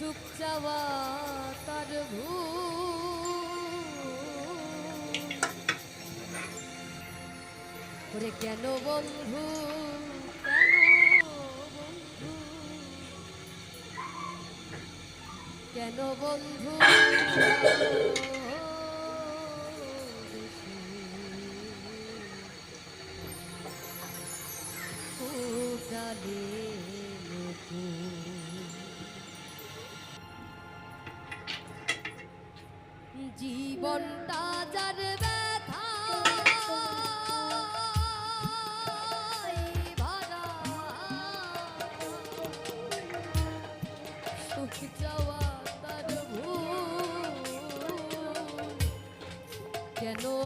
সুখ চাওয়া তার ভুল কেন বন্ধু কেন বন্ধু জীবনটা যার ব্যথা ভরা সুখ চাওয়া তার ভুল কেন